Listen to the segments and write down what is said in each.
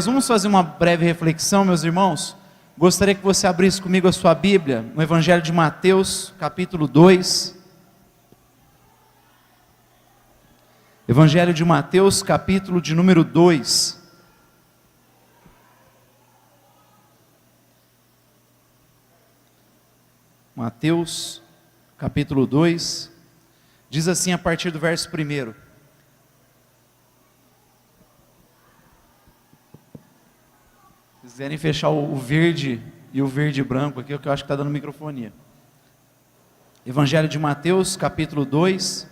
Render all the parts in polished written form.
vamos fazer uma breve reflexão, meus irmãos. Gostaria que você abrisse comigo a sua Bíblia, no Evangelho de Mateus, capítulo 2. Evangelho de Mateus, capítulo de número 2. Mateus, capítulo 2, diz assim a partir do verso 1. Se quiserem fechar o verde e o verde e branco aqui, que eu acho que está dando microfonia. Evangelho de Mateus, capítulo 2,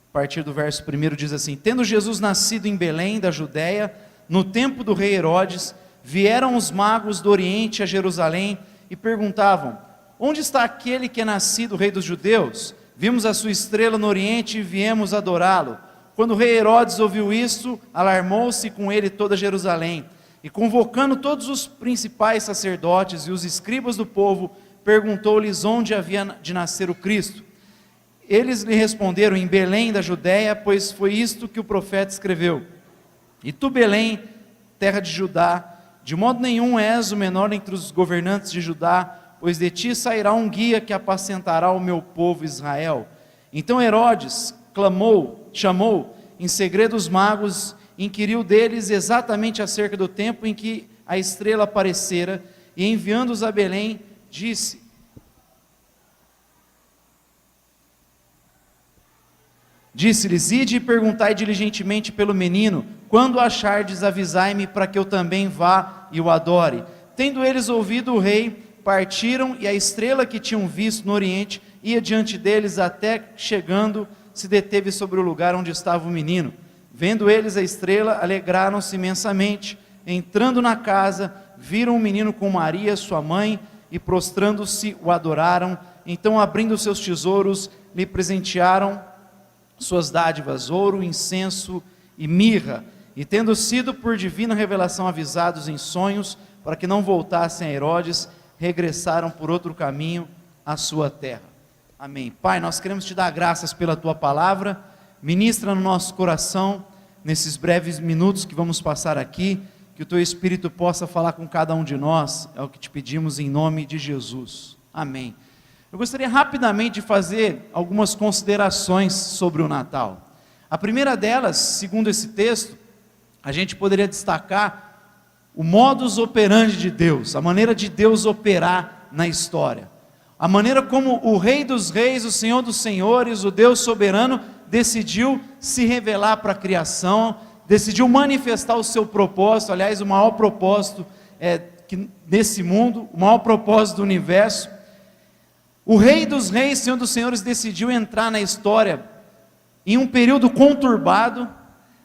a partir do verso 1 diz assim: Tendo Jesus nascido em Belém da Judéia, no tempo do rei Herodes, vieram os magos do Oriente a Jerusalém e perguntavam: Onde está aquele que é nascido rei dos judeus? Vimos a sua estrela no Oriente e viemos adorá-lo. Quando o rei Herodes ouviu isto, alarmou-se com ele toda Jerusalém. E convocando todos os principais sacerdotes e os escribas do povo, perguntou-lhes onde havia de nascer o Cristo. Eles lhe responderam: em Belém da Judéia, pois foi isto que o profeta escreveu. E tu, Belém, terra de Judá, de modo nenhum és o menor entre os governantes de Judá, pois de ti sairá um guia que apacentará o meu povo Israel. Então Herodes chamou em segredo os magos, inquiriu deles exatamente acerca do tempo em que a estrela aparecera, e enviando-os a Belém, disse-lhes: ide e perguntai diligentemente pelo menino, quando achardes, avisai-me, para que eu também vá e o adore. Tendo eles ouvido o rei, partiram, e a estrela que tinham visto no Oriente ia diante deles, até chegando, se deteve sobre o lugar onde estava o menino. Vendo eles a estrela, alegraram-se imensamente. Entrando na casa, viram o menino com Maria, sua mãe, e prostrando-se, o adoraram. Então, abrindo seus tesouros, lhe presentearam suas dádivas, ouro, incenso e mirra. E tendo sido por divina revelação avisados em sonhos, para que não voltassem a Herodes, regressaram por outro caminho à sua terra. Amém. Pai, nós queremos te dar graças pela tua palavra. Ministra no nosso coração, nesses breves minutos que vamos passar aqui, que o teu Espírito possa falar com cada um de nós. É o que te pedimos em nome de Jesus. Amém. Eu gostaria rapidamente de fazer algumas considerações sobre o Natal. A primeira delas, segundo esse texto, a gente poderia destacar o modus operandi de Deus, a maneira de Deus operar na história, a maneira como o Rei dos Reis, o Senhor dos Senhores, o Deus soberano, decidiu se revelar para a criação, decidiu manifestar o seu propósito. Aliás, o maior propósito nesse mundo, o maior propósito do universo. O Rei dos Reis, Senhor dos Senhores, decidiu entrar na história em um período conturbado,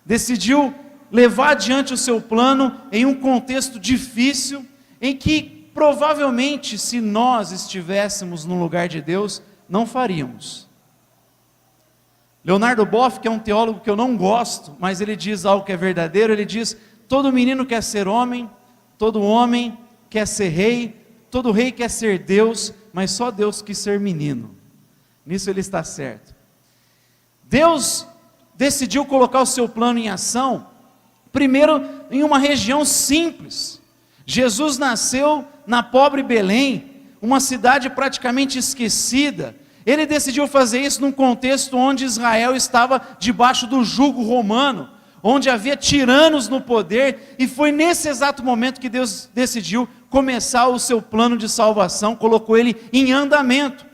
decidiu levar adiante o seu plano em um contexto difícil, em que provavelmente, se nós estivéssemos no lugar de Deus, não faríamos. Leonardo Boff, que é um teólogo que eu não gosto, mas ele diz algo que é verdadeiro. Ele diz: todo menino quer ser homem, todo homem quer ser rei, todo rei quer ser Deus, mas só Deus quis ser menino. Nisso ele está certo. Deus decidiu colocar o seu plano em ação, primeiro em uma região simples. Jesus nasceu na pobre Belém, uma cidade praticamente esquecida. Ele decidiu fazer isso num contexto onde Israel estava debaixo do jugo romano, onde havia tiranos no poder, e foi nesse exato momento que Deus decidiu começar o seu plano de salvação, colocou ele em andamento.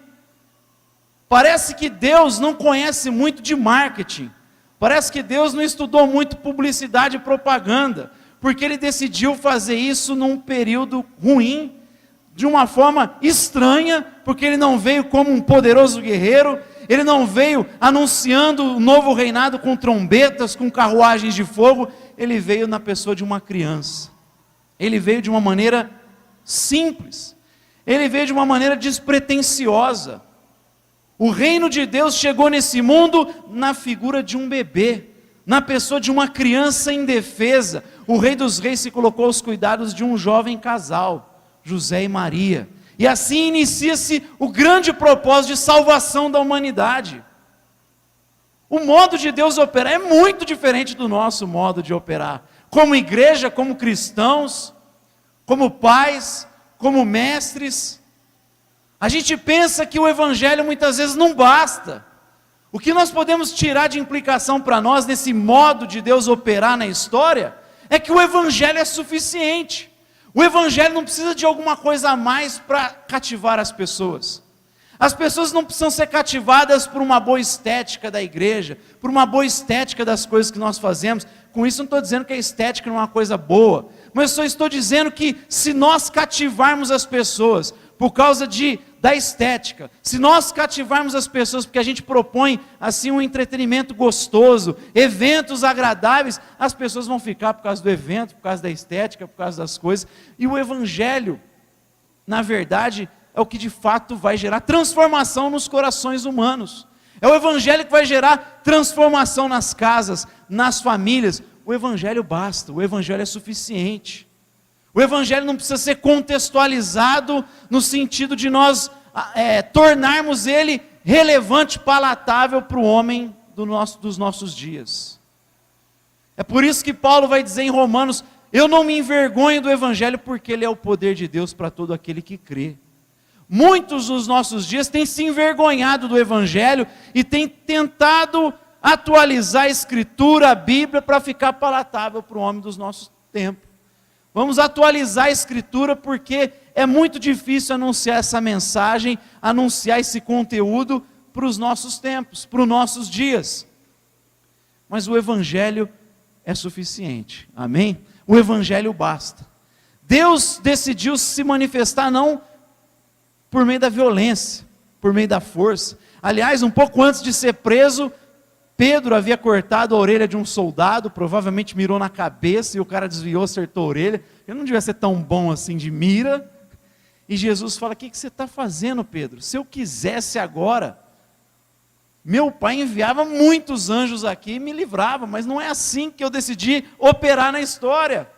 Parece que Deus não conhece muito de marketing, parece que Deus não estudou muito publicidade e propaganda, porque ele decidiu fazer isso num período ruim, de uma forma estranha, porque ele não veio como um poderoso guerreiro, ele não veio anunciando o novo reinado com trombetas, com carruagens de fogo. Ele veio na pessoa de uma criança, ele veio de uma maneira simples, ele veio de uma maneira despretensiosa. O reino de Deus chegou nesse mundo na figura de um bebê, na pessoa de uma criança indefesa. O Rei dos Reis se colocou aos cuidados de um jovem casal, José e Maria, e assim inicia-se o grande propósito de salvação da humanidade. O modo de Deus operar é muito diferente do nosso modo de operar. como igreja, como cristãos, como pais, como mestres. A gente pensa que o evangelho muitas vezes não basta. O que nós podemos tirar de implicação para nós nesse modo de Deus operar na história é que o evangelho é suficiente. O evangelho não precisa de alguma coisa a mais para cativar as pessoas. As pessoas não precisam ser cativadas por uma boa estética da igreja, por uma boa estética das coisas que nós fazemos. Com isso não estou dizendo que a estética não é uma coisa boa, mas só estou dizendo que se nós cativarmos as pessoas por causa da estética, se nós cativarmos as pessoas porque a gente propõe assim um entretenimento gostoso, eventos agradáveis, as pessoas vão ficar por causa do evento, por causa da estética, por causa das coisas. E o evangelho, na verdade, é o que de fato vai gerar transformação nos corações humanos. É o evangelho que vai gerar transformação nas casas, nas famílias. O evangelho basta, o evangelho é suficiente. O evangelho não precisa ser contextualizado no sentido de nós tornarmos ele relevante, palatável para o homem dos nossos dias. É por isso que Paulo vai dizer em Romanos: eu não me envergonho do evangelho, porque ele é o poder de Deus para todo aquele que crê. Muitos nos nossos dias têm se envergonhado do evangelho e têm tentado atualizar a escritura, a Bíblia, para ficar palatável para o homem dos nossos tempos. Vamos atualizar a escritura porque é muito difícil anunciar essa mensagem, anunciar esse conteúdo para os nossos tempos, para os nossos dias. Mas o evangelho é suficiente, amém? O evangelho basta. Deus decidiu se manifestar não por meio da violência, por meio da força. Aliás, um pouco antes de ser preso, Pedro havia cortado a orelha de um soldado, provavelmente mirou na cabeça e o cara desviou, acertou a orelha. Ele não devia ser tão bom assim de mira. E Jesus fala: o que você está fazendo, Pedro? Se eu quisesse agora, meu pai enviava muitos anjos aqui e me livrava, mas não é assim que eu decidi operar na história.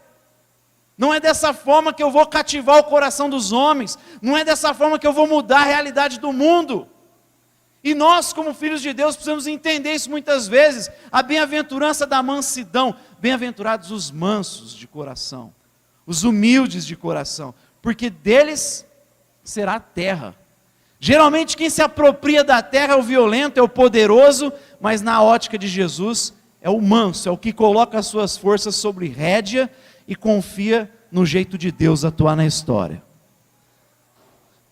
Não é dessa forma que eu vou cativar o coração dos homens, não é dessa forma que eu vou mudar a realidade do mundo. E nós, como filhos de Deus, precisamos entender isso muitas vezes. A bem-aventurança da mansidão. Bem-aventurados os mansos de coração, os humildes de coração, porque deles será a terra. Geralmente quem se apropria da terra é o violento, é o poderoso, mas na ótica de Jesus é o manso, é o que coloca as suas forças sobre rédea e confia no jeito de Deus atuar na história.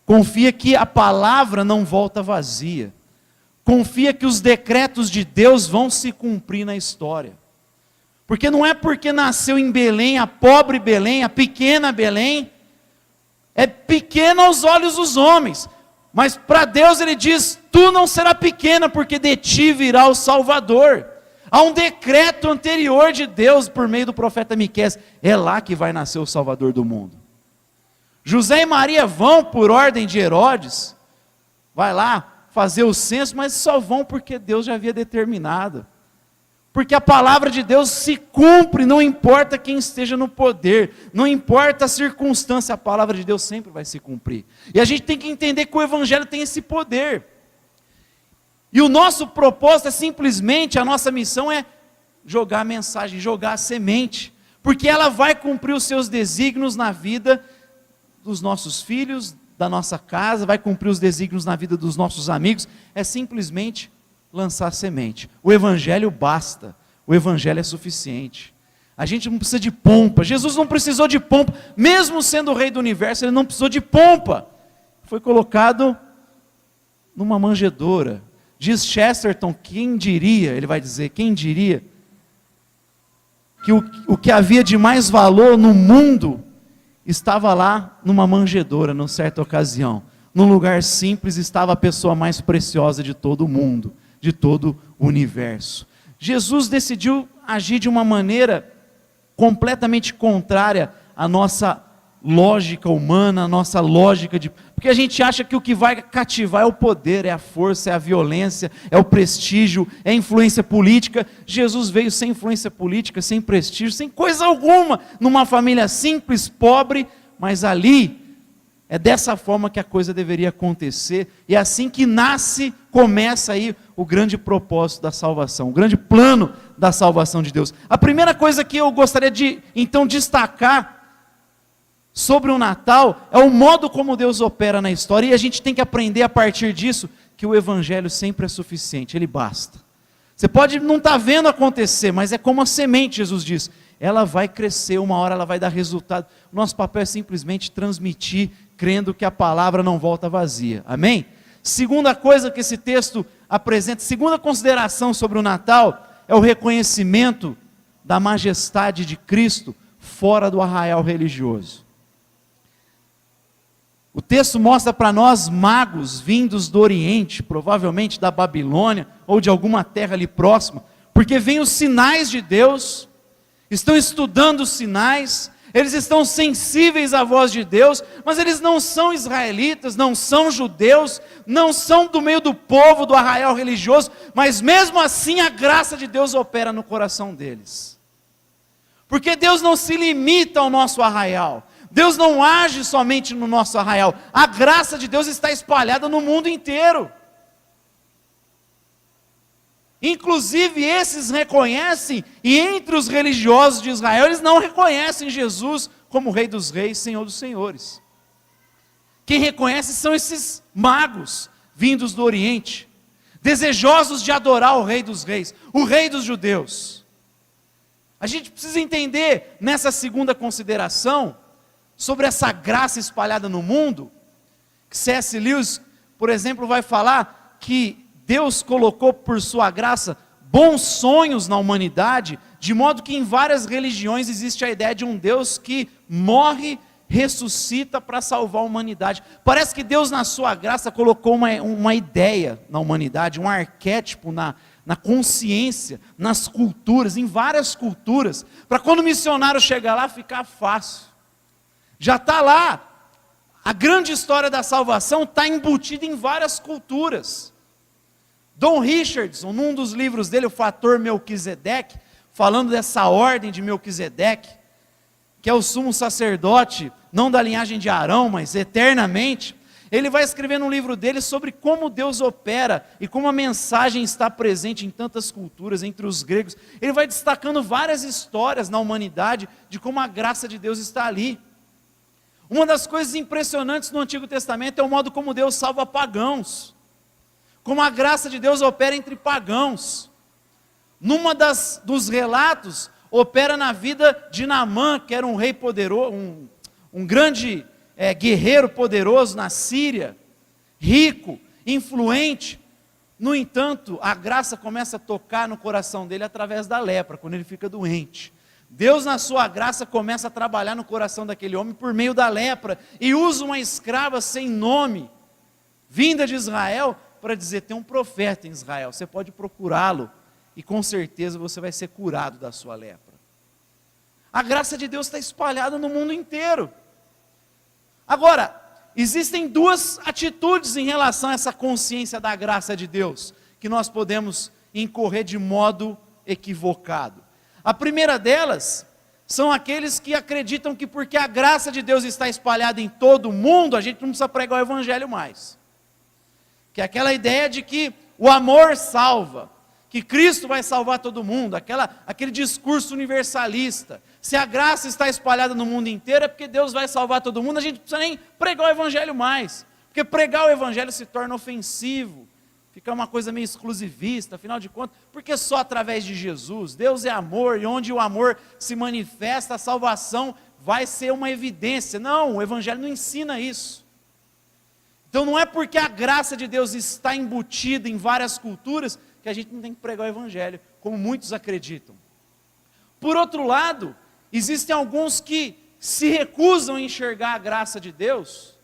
Confia que a palavra não volta vazia. Confia que os decretos de Deus vão se cumprir na história. Porque não é porque nasceu em Belém, a pobre Belém, a pequena Belém, é pequena aos olhos dos homens. Mas para Deus ele diz: tu não será pequena, porque de ti virá o Salvador. Há um decreto anterior de Deus por meio do profeta Miqueias. É lá que vai nascer o Salvador do mundo. José e Maria vão por ordem de Herodes, vai lá fazer o censo, mas só vão porque Deus já havia determinado. Porque a palavra de Deus se cumpre, não importa quem esteja no poder, não importa a circunstância, a palavra de Deus sempre vai se cumprir. E a gente tem que entender que o evangelho tem esse poder. E o nosso propósito é simplesmente, a nossa missão é jogar a mensagem, jogar a semente, porque ela vai cumprir os seus desígnios na vida dos nossos filhos, da nossa casa, vai cumprir os desígnios na vida dos nossos amigos. É simplesmente lançar semente. O evangelho basta, o evangelho é suficiente. A gente não precisa de pompa. Jesus não precisou de pompa, mesmo sendo o rei do universo, ele não precisou de pompa. Foi colocado numa manjedoura. Diz Chesterton: quem diria, ele vai dizer, quem diria que o que havia de mais valor no mundo estava lá numa manjedoura, numa certa ocasião. Num lugar simples estava a pessoa mais preciosa de todo o mundo, de todo o universo. Jesus decidiu agir de uma maneira completamente contrária à nossa lógica humana, à nossa lógica de... Porque a gente acha que o que vai cativar é o poder, é a força, é a violência, é o prestígio, é a influência política. Jesus veio sem influência política, sem prestígio, sem coisa alguma, numa família simples, pobre, mas ali é dessa forma que a coisa deveria acontecer, e é assim que nasce, começa aí o grande propósito da salvação, o grande plano da salvação de Deus. A primeira coisa que eu gostaria de, então, destacar sobre o Natal é o modo como Deus opera na história, e a gente tem que aprender a partir disso, que o Evangelho sempre é suficiente, ele basta. Você pode não estar vendo acontecer, mas é como a semente, Jesus diz, ela vai crescer, uma hora ela vai dar resultado. O nosso papel é simplesmente transmitir, crendo que a palavra não volta vazia, amém? Segunda coisa que esse texto apresenta, segunda consideração sobre o Natal, é o reconhecimento da majestade de Cristo fora do arraial religioso. O texto mostra para nós magos vindos do Oriente, provavelmente da Babilônia, ou de alguma terra ali próxima, porque vêm os sinais de Deus, estão estudando os sinais, eles estão sensíveis à voz de Deus, mas eles não são israelitas, não são judeus, não são do meio do povo, do arraial religioso, mas mesmo assim a graça de Deus opera no coração deles. Porque Deus não se limita ao nosso arraial, Deus não age somente no nosso arraial, a graça de Deus está espalhada no mundo inteiro. Inclusive esses reconhecem, e entre os religiosos de Israel, eles não reconhecem Jesus como Rei dos Reis, Senhor dos Senhores. Quem reconhece são esses magos, vindos do Oriente, desejosos de adorar o Rei dos Reis, o Rei dos Judeus. A gente precisa entender, nessa segunda consideração, sobre essa graça espalhada no mundo, que C.S. Lewis, por exemplo, vai falar que Deus colocou por sua graça bons sonhos na humanidade, de modo que em várias religiões existe a ideia de um Deus que morre, ressuscita para salvar a humanidade. Parece que Deus na sua graça colocou uma ideia na humanidade, um arquétipo na consciência, nas culturas, em várias culturas, para quando o missionário chegar lá ficar fácil. Já está lá, a grande história da salvação está embutida em várias culturas. Dom Richardson, num dos livros dele, o Fator Melquisedeque, falando dessa ordem de Melquisedeque, que é o sumo sacerdote, não da linhagem de Arão, mas eternamente, ele vai escrever num livro dele sobre como Deus opera, e como a mensagem está presente em tantas culturas, entre os gregos. Ele vai destacando várias histórias na humanidade, de como a graça de Deus está ali. Uma das coisas impressionantes no Antigo Testamento é o modo como Deus salva pagãos, como a graça de Deus opera entre pagãos. Numa dos relatos, opera na vida de Naamã, que era um rei poderoso, um grande guerreiro poderoso na Síria, rico, influente. No entanto, a graça começa a tocar no coração dele através da lepra, quando ele fica doente. Deus, na sua graça, começa a trabalhar no coração daquele homem por meio da lepra, e usa uma escrava sem nome, vinda de Israel, para dizer: tem um profeta em Israel, você pode procurá-lo, e com certeza você vai ser curado da sua lepra. A graça de Deus está espalhada no mundo inteiro. Agora, existem duas atitudes em relação a essa consciência da graça de Deus, que nós podemos incorrer de modo equivocado. A primeira delas, são aqueles que acreditam que porque a graça de Deus está espalhada em todo o mundo, a gente não precisa pregar o Evangelho mais. Que é aquela ideia de que o amor salva, que Cristo vai salvar todo mundo, aquele discurso universalista. Se a graça está espalhada no mundo inteiro, é porque Deus vai salvar todo mundo, a gente não precisa nem pregar o Evangelho mais, porque pregar o Evangelho se torna ofensivo, fica uma coisa meio exclusivista, afinal de contas, porque só através de Jesus, Deus é amor, e onde o amor se manifesta, a salvação vai ser uma evidência. Não, o Evangelho não ensina isso. Então não é porque a graça de Deus está embutida em várias culturas, que a gente não tem que pregar o Evangelho, como muitos acreditam. Por outro lado, existem alguns que se recusam a enxergar a graça de Deus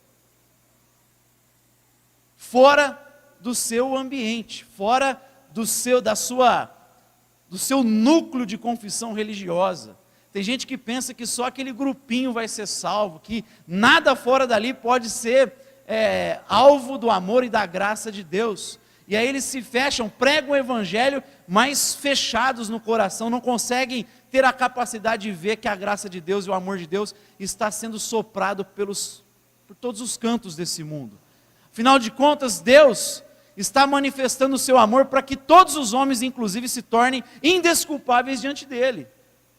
fora do seu ambiente, fora do seu núcleo de confissão religiosa. Tem gente que pensa que só aquele grupinho vai ser salvo, que nada fora dali pode ser alvo do amor e da graça de Deus. E aí eles se fecham, pregam o Evangelho, mas fechados no coração, não conseguem ter a capacidade de ver que a graça de Deus e o amor de Deus está sendo soprado por todos os cantos desse mundo. Afinal de contas, Deus, está manifestando o seu amor para que todos os homens, inclusive, se tornem indesculpáveis diante dele.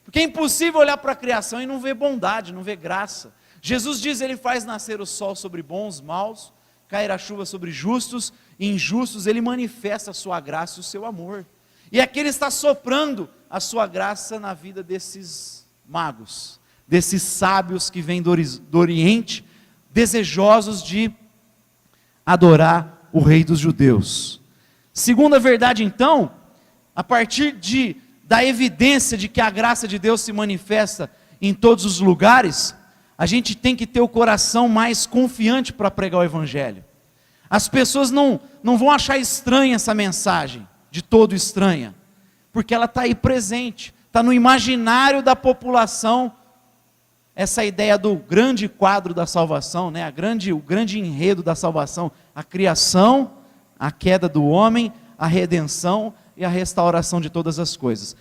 Porque é impossível olhar para a criação e não ver bondade, não ver graça. Jesus diz, ele faz nascer o sol sobre bons, maus, cair a chuva sobre justos e injustos, ele manifesta a sua graça e o seu amor. E aqui ele está soprando a sua graça na vida desses magos, desses sábios que vêm do Oriente, desejosos de adorar o Rei dos Judeus. Segunda verdade então, a partir da evidência de que a graça de Deus se manifesta em todos os lugares, a gente tem que ter o coração mais confiante para pregar o Evangelho. As pessoas não vão achar estranha essa mensagem, de todo estranha, porque ela está aí presente, está no imaginário da população, essa ideia do grande quadro da salvação, né? O grande enredo da salvação, a criação, a queda do homem, a redenção e a restauração de todas as coisas.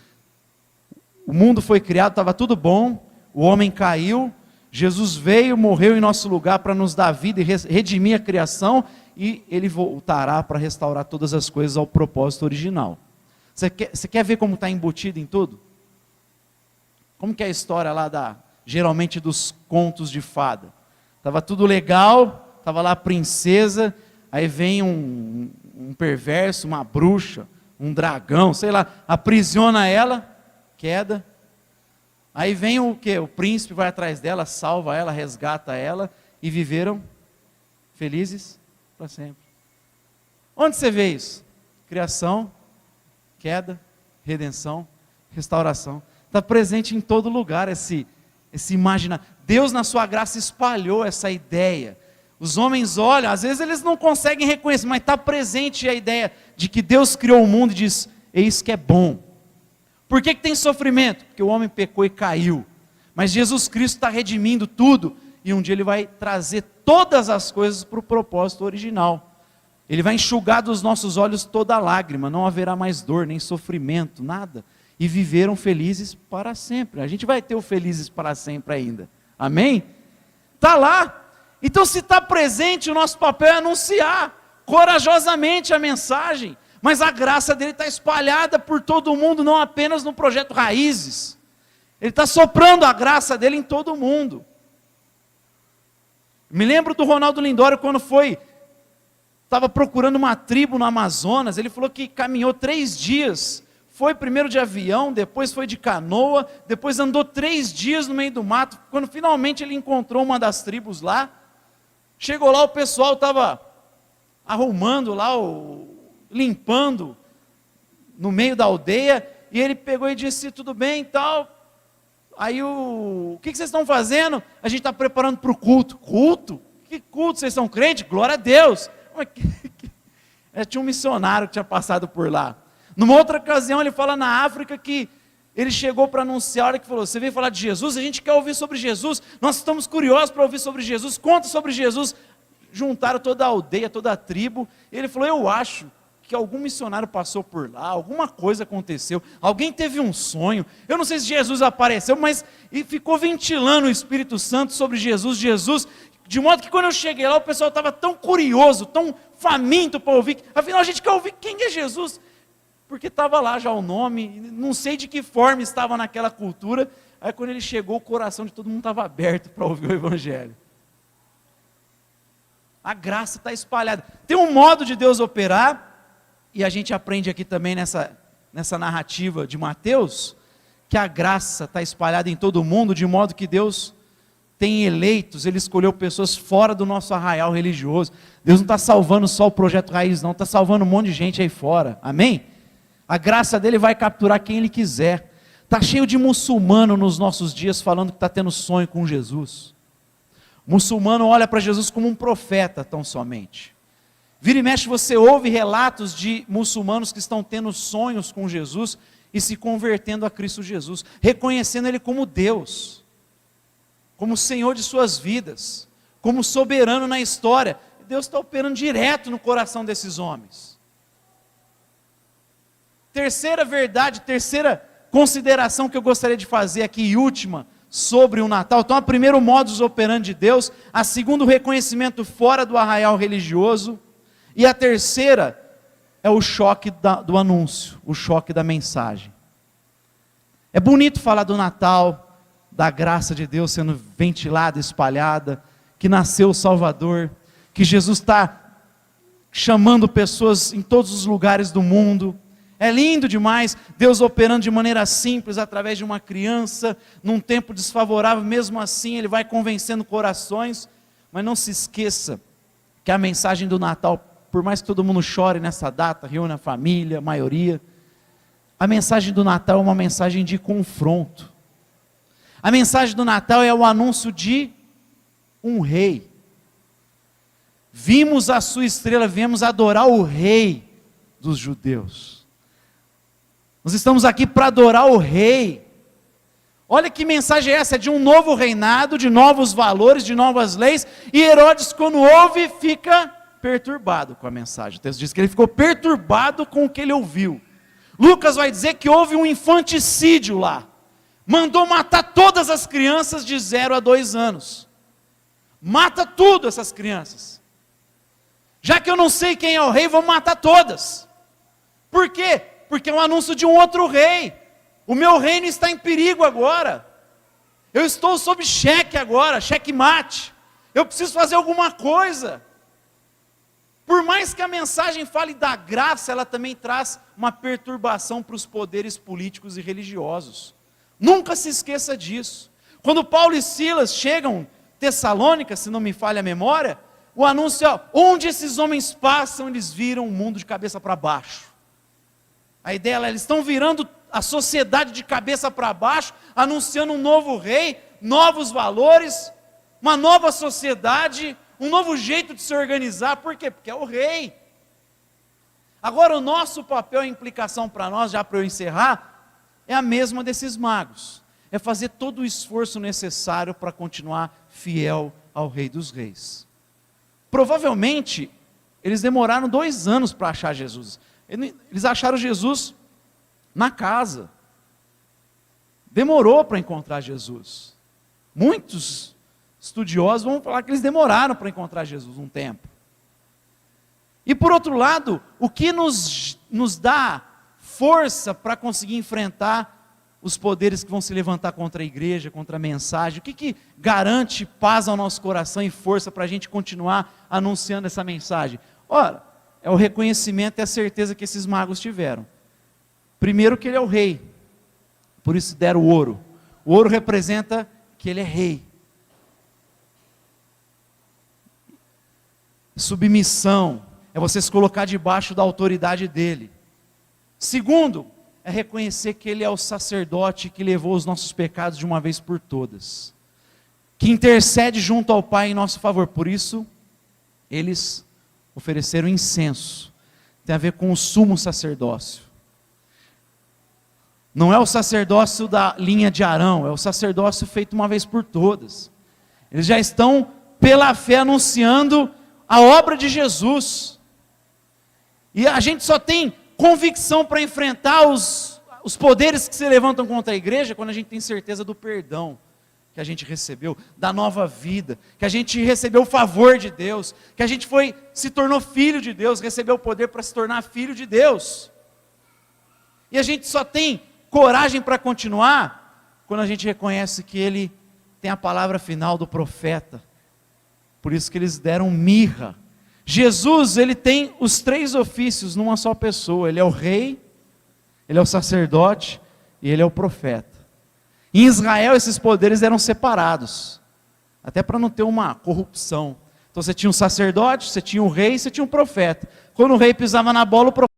O mundo foi criado, estava tudo bom, o homem caiu, Jesus veio, morreu em nosso lugar para nos dar vida e redimir a criação, e ele voltará para restaurar todas as coisas ao propósito original. Você quer ver como está embutido em tudo? Como que é a história lá geralmente dos contos de fada? Estava tudo legal, estava lá a princesa, aí vem um perverso, uma bruxa, um dragão, sei lá, aprisiona ela, queda. Aí vem o quê? O príncipe vai atrás dela, salva ela, resgata ela, e viveram felizes para sempre. Onde você vê isso? Criação, queda, redenção, restauração. Está presente em todo lugar esse imaginar. Deus na sua graça espalhou essa ideia. Os homens olham, às vezes eles não conseguem reconhecer, mas está presente a ideia de que Deus criou o mundo e diz, eis que é bom. Por que tem sofrimento? Porque o homem pecou e caiu. Mas Jesus Cristo está redimindo tudo, e um dia ele vai trazer todas as coisas para o propósito original. Ele vai enxugar dos nossos olhos toda lágrima, não haverá mais dor, nem sofrimento, nada. E viveram felizes para sempre. A gente vai ter o felizes para sempre ainda. Amém? Está lá. Então, se está presente, o nosso papel é anunciar corajosamente a mensagem. Mas a graça dele está espalhada por todo o mundo, não apenas no projeto Raízes. Ele está soprando a graça dele em todo o mundo. Me lembro do Ronaldo Lindório quando estava procurando uma tribo no Amazonas. Ele falou que caminhou 3 dias. Foi primeiro de avião, depois foi de canoa, depois andou 3 dias no meio do mato. Quando finalmente ele encontrou uma das tribos lá, chegou lá, o pessoal estava arrumando lá, limpando no meio da aldeia, e ele pegou e disse, tudo bem e tal. Aí o que vocês estão fazendo? A gente está preparando para o culto. Culto? Que culto? Vocês são crentes? Glória a Deus. Tinha um missionário que tinha passado por lá. Numa outra ocasião ele fala na África que ele chegou para anunciar, a hora que falou, você veio falar de Jesus, a gente quer ouvir sobre Jesus, nós estamos curiosos para ouvir sobre Jesus, conta sobre Jesus. Juntaram toda a aldeia, toda a tribo, e ele falou, eu acho que algum missionário passou por lá, alguma coisa aconteceu, alguém teve um sonho, eu não sei se Jesus apareceu, mas e ficou ventilando o Espírito Santo sobre Jesus, de modo que quando eu cheguei lá, o pessoal estava tão curioso, tão faminto para ouvir, afinal a gente quer ouvir quem é Jesus, porque estava lá já o nome, não sei de que forma estava naquela cultura. Aí quando ele chegou, o coração de todo mundo estava aberto para ouvir o Evangelho. A graça está espalhada. Tem um modo de Deus operar, e a gente aprende aqui também nessa narrativa de Mateus, que a graça está espalhada em todo mundo, de modo que Deus tem eleitos, Ele escolheu pessoas fora do nosso arraial religioso. Deus não está salvando só o Projeto Raiz, não, está salvando um monte de gente aí fora, amém? A graça dele vai capturar quem Ele quiser. Está cheio de muçulmano nos nossos dias falando que está tendo sonho com Jesus. O muçulmano olha para Jesus como um profeta tão somente. Vira e mexe, você ouve relatos de muçulmanos que estão tendo sonhos com Jesus e se convertendo a Cristo Jesus, reconhecendo Ele como Deus, como Senhor de suas vidas, como soberano na história. Deus está operando direto no coração desses homens. Terceira verdade, terceira consideração que eu gostaria de fazer aqui, e última, sobre o Natal. Então, a primeiro, o modus operandi de Deus. A segunda, o reconhecimento fora do arraial religioso. E a terceira, é o choque do anúncio, o choque da mensagem. É bonito falar do Natal, da graça de Deus sendo ventilada, espalhada, que nasceu o Salvador, que Jesus está chamando pessoas em todos os lugares do mundo. É lindo demais, Deus operando de maneira simples, através de uma criança, num tempo desfavorável, mesmo assim Ele vai convencendo corações. Mas não se esqueça que a mensagem do Natal, por mais que todo mundo chore nessa data, reúne a família, a maioria, a mensagem do Natal é uma mensagem de confronto. A mensagem do Natal é o anúncio de um rei. Vimos a sua estrela, viemos adorar o rei dos judeus. Nós estamos aqui para adorar o rei. Olha que mensagem é essa, é de um novo reinado, de novos valores, de novas leis, e Herodes, quando ouve, fica perturbado com a mensagem. O texto diz que ele ficou perturbado com o que ele ouviu. Lucas vai dizer que houve um infanticídio lá, mandou matar todas as crianças de 0 a 2 anos, mata tudo essas crianças, já que eu não sei quem é o rei, vou matar todas. Por quê? Porque é um anúncio de um outro rei. O meu reino está em perigo agora. Eu estou sob cheque agora, checkmate. Eu preciso fazer alguma coisa. Por mais que a mensagem fale da graça, ela também traz uma perturbação para os poderes políticos e religiosos. Nunca se esqueça disso. Quando Paulo e Silas chegam em Tessalônica, se não me falha a memória, o anúncio é, onde esses homens passam, eles viram o mundo de cabeça para baixo. A ideia é, eles estão virando a sociedade de cabeça para baixo, anunciando um novo rei, novos valores, uma nova sociedade, um novo jeito de se organizar. Por quê? Porque é o rei. Agora o nosso papel e implicação para nós, já para eu encerrar, é a mesma desses magos. É fazer todo o esforço necessário para continuar fiel ao Rei dos Reis. Provavelmente, eles demoraram 2 anos para achar Jesus. Eles acharam Jesus na casa. Demorou para encontrar Jesus. Muitos estudiosos vão falar que eles demoraram para encontrar Jesus um tempo. E por outro lado, o que nos dá força para conseguir enfrentar os poderes que vão se levantar contra a igreja, contra a mensagem? O que garante paz ao nosso coração e força para a gente continuar anunciando essa mensagem? Ora, é o reconhecimento e a certeza que esses magos tiveram. Primeiro que ele é o rei, por isso deram o ouro. O ouro representa que ele é rei. Submissão, é você se colocar debaixo da autoridade dele. Segundo, é reconhecer que ele é o sacerdote que levou os nossos pecados de uma vez por todas, que intercede junto ao Pai em nosso favor. Por isso, eles ofereceram incenso. Tem a ver com o sumo sacerdócio. Não é o sacerdócio da linha de Arão, é o sacerdócio feito uma vez por todas. Eles já estão, pela fé, anunciando a obra de Jesus. E a gente só tem convicção para enfrentar os poderes que se levantam contra a igreja quando a gente tem certeza do perdão que a gente recebeu, da nova vida, que a gente recebeu o favor de Deus, que a gente se tornou filho de Deus, recebeu o poder para se tornar filho de Deus. E a gente só tem coragem para continuar quando a gente reconhece que Ele tem a palavra final do profeta. Por isso que eles deram mirra. Jesus, ele tem os 3 ofícios numa só pessoa. Ele é o rei, ele é o sacerdote e ele é o profeta. Em Israel esses poderes eram separados, até para não ter uma corrupção. Então você tinha um sacerdote, você tinha um rei, você tinha um profeta. Quando o rei pisava na bola, o profeta